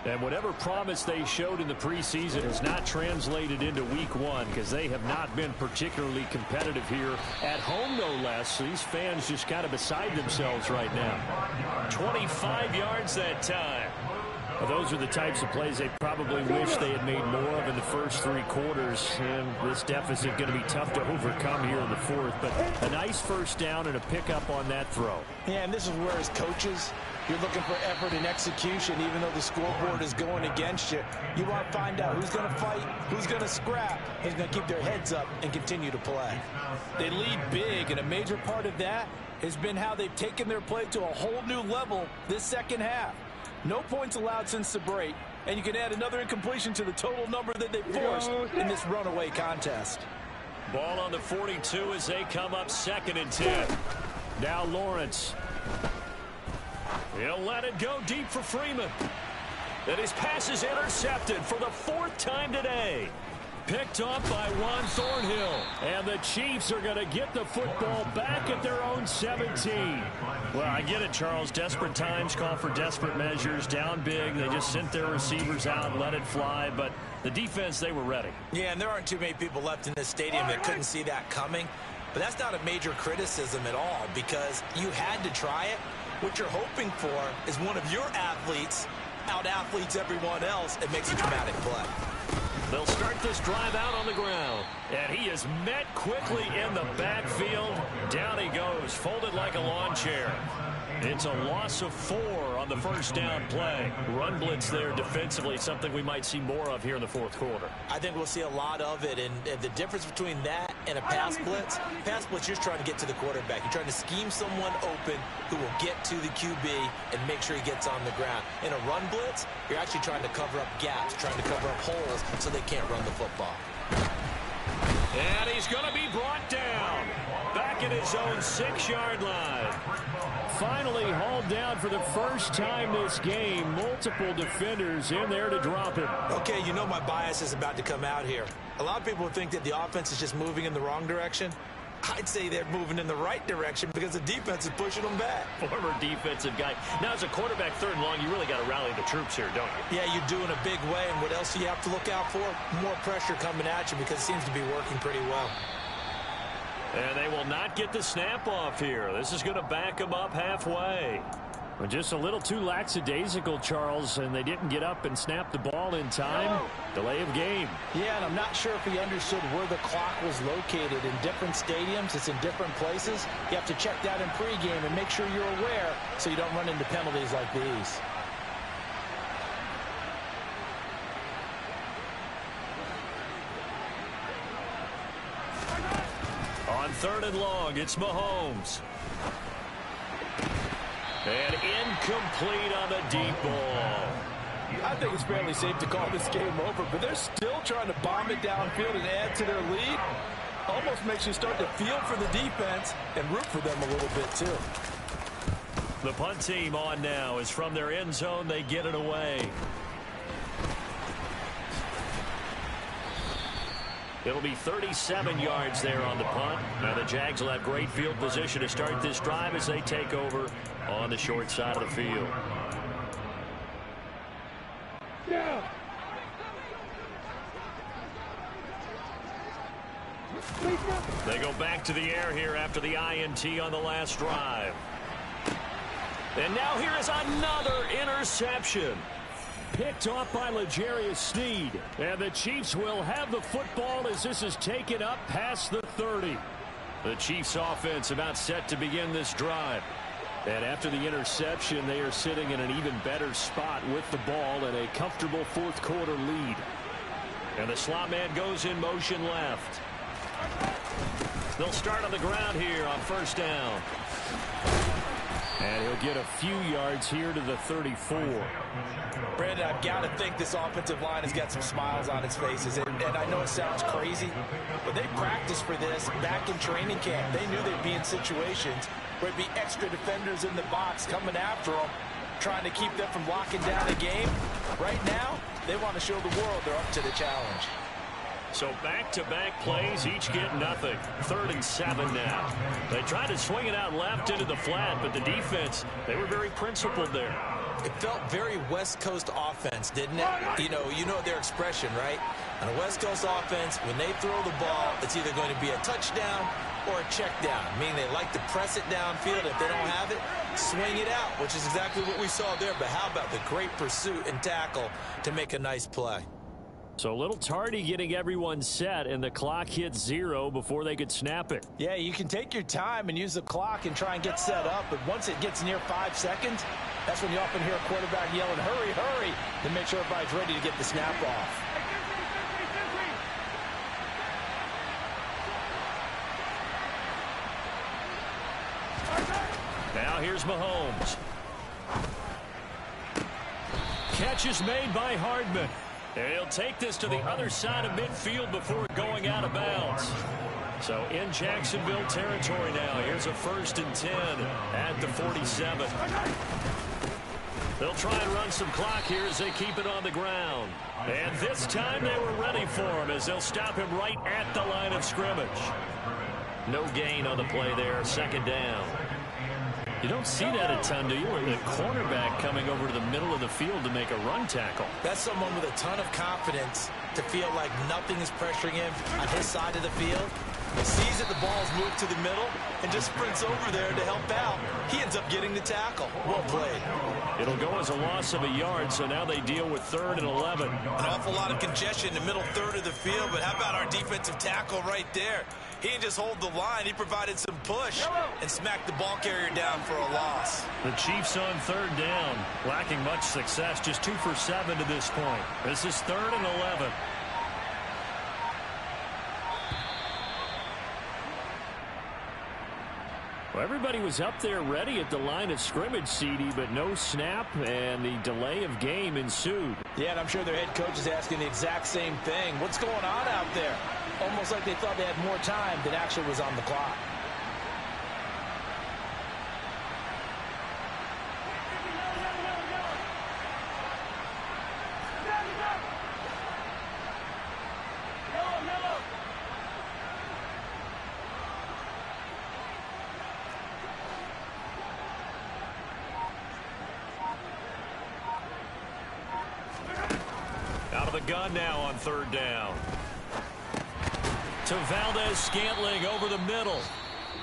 Speaker 3: And whatever promise they showed in the preseason has not translated into week 1 because they have not been particularly competitive here at home, no less. So these fans just kind of beside themselves right now. 25 yards that time.
Speaker 7: Well, those are the types of plays they probably wish they had made more of in the first 3 quarters. And this deficit going to be tough to overcome here in the 4th. But a nice first down and a pickup on that throw.
Speaker 5: Yeah, and this is where as coaches, you're looking for effort and execution, even though the scoreboard is going against you. You want to find out who's going to fight, who's going to scrap, who's going to keep their heads up and continue to play. They lead big, and a major part of that has been how they've taken their play to a whole new level this second half. No points allowed since the break, and you can add another incompletion to the total number that they forced in this runaway contest.
Speaker 3: Ball on the 42 as they come up 2nd and 10.
Speaker 7: Now Lawrence.
Speaker 3: He'll let it go deep for Freeman. And his pass is intercepted for the 4th time today. Picked off by Juan Thornhill.
Speaker 7: And the Chiefs are going to get the football back at their own 17.
Speaker 3: Well, I get it, Charles. Desperate times call for desperate measures. Down big. They just sent their receivers out and let it fly. But the defense, they were ready.
Speaker 4: Yeah, and there aren't too many people left in this stadium that couldn't see that coming. But that's not a major criticism at all because you had to try it. What you're hoping for is one of your athletes out-athletes everyone else and makes a dramatic play.
Speaker 3: They'll start this drive out on the ground. And he is met quickly in the backfield. Down he goes, folded like a lawn chair. It's a loss of 4 on the first down play. Run blitz there defensively, something we might see more of here in the 4th quarter.
Speaker 4: I think we'll see a lot of it, and the difference between that and a pass blitz, you're just trying to get to the quarterback. You're trying to scheme someone open who will get to the QB and make sure he gets on the ground. In a run blitz, you're actually trying to cover up gaps, trying to cover up holes so they can't run the football.
Speaker 3: And he's going to be brought down. Back at his own 6-yard line.
Speaker 7: Finally hauled down for the first time this game. Multiple defenders in there to drop him.
Speaker 4: Okay, you know my bias is about to come out here. A lot of people think that the offense is just moving in the wrong direction. I'd say they're moving in the right direction because the defense is pushing them back.
Speaker 3: Former defensive guy. Now, as a quarterback 3rd and long, you really got to rally the troops here, don't you?
Speaker 4: Yeah, you do in a big way. And what else do you have to look out for? More pressure coming at you because it seems to be working pretty well.
Speaker 3: And they will not get the snap off here. This is going to back them up halfway.
Speaker 7: Well, just a little too lackadaisical, Charles, and they didn't get up and snap the ball in time. Delay of game.
Speaker 5: Yeah, and I'm not sure if he understood where the clock was located. In different stadiums, it's in different places. You have to check that in pregame and make sure you're aware so you don't run into penalties like these.
Speaker 3: third and long. It's Mahomes. And incomplete on the deep ball.
Speaker 5: I think it's fairly safe to call this game over, but they're still trying to bomb it downfield and add to their lead. Almost makes you start to feel for the defense and root for them a little bit too.
Speaker 3: The punt team on now is from their end zone. They get it away. It'll be 37 yards there on the punt. Now the Jags will have great field position to start this drive as they take over on the short side of the field.
Speaker 1: Yeah.
Speaker 3: They go back to the air here after the INT on the last drive. And now here is another interception.
Speaker 7: Picked off by L'Jarius Sneed. And the Chiefs will have the football as this is taken up past the 30.
Speaker 3: The Chiefs offense about set to begin this drive.
Speaker 7: And after the interception, they are sitting in an even better spot with the ball and a comfortable fourth quarter lead.
Speaker 3: And the slot man goes in motion left. They'll start on the ground here on first down.
Speaker 7: And he'll get a few yards here to the 34.
Speaker 5: Brandon, I've got to think this offensive line has got some smiles on its faces. And I know it sounds crazy, but they practiced for this back in training camp. They knew they'd be in situations where it'd be extra defenders in the box coming after them, trying to keep them from locking down a game. Right now, they want to show the world they're up to the challenge.
Speaker 3: So back-to-back plays, each get nothing. 3rd and 7 now. They tried to swing it out left into the flat, but the defense, they were very principled there.
Speaker 4: It felt very West Coast offense, didn't it? You know their expression, right? On a West Coast offense, when they throw the ball, it's either going to be a touchdown or a check down, meaning they like to press it downfield. If they don't have it, swing it out, which is exactly what we saw there. But how about the great pursuit and tackle to make a nice play?
Speaker 7: So a little tardy getting everyone set, and the clock hits 0 before they could snap it.
Speaker 5: Yeah, you can take your time and use the clock and try and get set up, but once it gets near 5 seconds, that's when you often hear a quarterback yelling, hurry, hurry, to make sure everybody's ready to get the snap off.
Speaker 3: Now here's Mahomes. Catch is made by Hardman. And he'll take this to the other side of midfield before going out of bounds. So in Jacksonville territory now. Here's a 1st and 10 at the 47. They'll try and run some clock here as they keep it on the ground. And this time they were ready for him as they'll stop him right at the line of scrimmage. No gain on the play there. 2nd down. You don't see that a ton, do you? Or the cornerback coming over to the middle of the field to make a run tackle.
Speaker 4: That's someone with a ton of confidence to feel like nothing is pressuring him on his side of the field. He sees that the ball's moved to the middle and just sprints over there to help out. He ends up getting the tackle. Well played.
Speaker 3: It'll go as a loss of a yard, so now they deal with 3rd and 11.
Speaker 4: An awful lot of congestion in the middle third of the field, but how about our defensive tackle right there? He didn't just hold the line. He provided some push and smacked the ball carrier down for a loss.
Speaker 3: The Chiefs on 3rd down, lacking much success, just 2 for 7 to this point. This is 3rd and 11.
Speaker 7: Well, everybody was up there ready at the line of scrimmage, CD, but no snap, and the delay of game ensued.
Speaker 5: Yeah, and I'm sure their head coach is asking the exact same thing. What's going on out there? Almost like they thought they had more time than actually was on the clock.
Speaker 3: Out of the gun now on 3rd down. To Valdez-Scantling over the middle.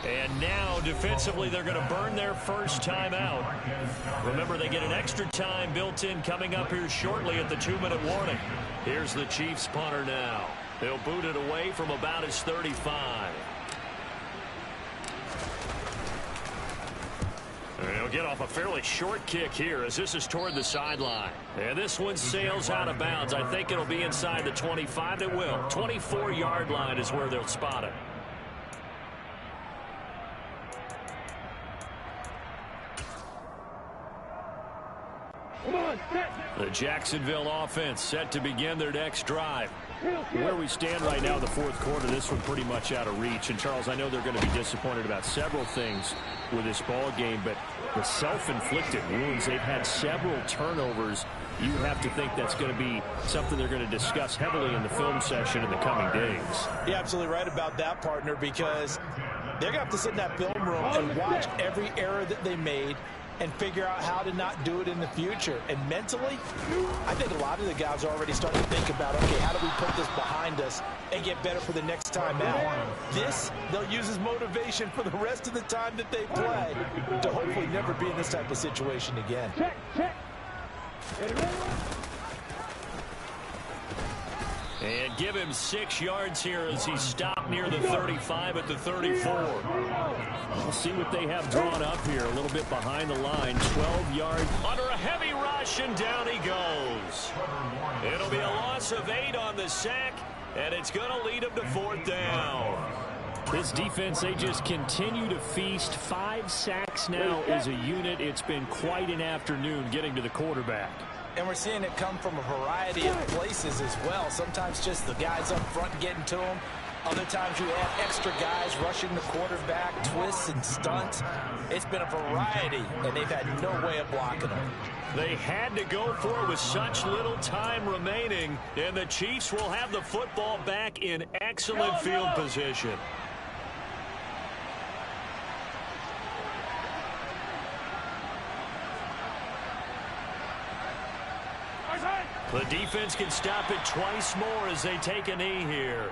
Speaker 3: And now defensively they're going to burn their first timeout. Remember, they get an extra time built in coming up here shortly at the 2-minute warning. Here's the Chiefs punter now. They'll boot it away from about his 35. And he'll get off a fairly short kick here as this is toward the sideline. And this one sails out of bounds. I think it'll be inside the 25. It will. 24-yard line is where they'll spot it. The Jacksonville offense set to begin their next drive.
Speaker 7: Where we stand right now in the fourth quarter, this one pretty much out of reach. And, Charles, I know they're going to be disappointed about several things with this ball game, but the self-inflicted wounds, they've had several turnovers. You have to think that's going to be something they're going to discuss heavily in the film session in the coming days.
Speaker 5: You're absolutely right about that, partner, because they're going to have to sit in that film room and watch every error that they made and figure out how to not do it in the future. And mentally, I think a lot of the guys are already starting to think about, okay, how do we put this behind us and get better for the next time out? This, they'll use as motivation for the rest of the time that they play to hopefully never be in this type of situation again.
Speaker 3: And give him 6 yards here as he stopped near the 35 at the 34.
Speaker 7: We'll see what they have drawn up here. A little bit behind the line. 12 yards.
Speaker 3: Under a heavy rush, and down he goes. It'll be a loss of 8 on the sack, and it's going to lead him to 4th down.
Speaker 7: This defense, they just continue to feast. 5 sacks now as a unit. It's been quite an afternoon getting to the quarterback.
Speaker 5: And we're seeing it come from a variety of places as well. Sometimes just the guys up front getting to them. Other times you have extra guys rushing the quarterback, twists and stunts. It's been a variety, and they've had no way of blocking them.
Speaker 3: They had to go for it with such little time remaining, and the Chiefs will have the football back in excellent field position. The defense can stop it twice more as they take a knee here.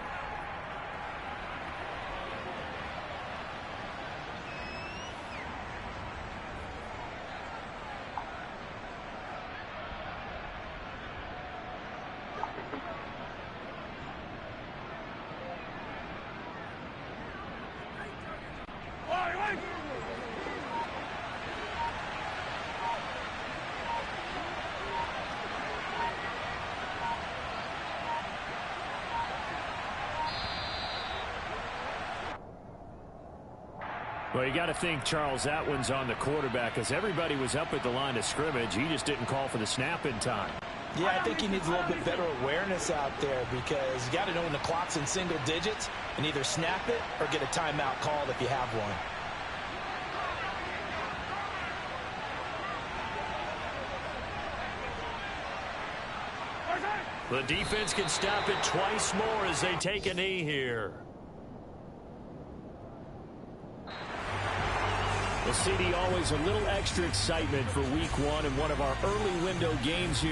Speaker 7: Well, you got to think, Charles, that one's on the quarterback because everybody was up at the line of scrimmage. He just didn't call for the snap in time.
Speaker 5: Yeah, I think he needs a little bit better awareness out there because you got to know when the clock's in single digits and either snap it or get a timeout called if you have one.
Speaker 3: The defense can stop it twice more as they take a knee here.
Speaker 7: Well, CD, always a little extra excitement for week 1 and one of our early window games here.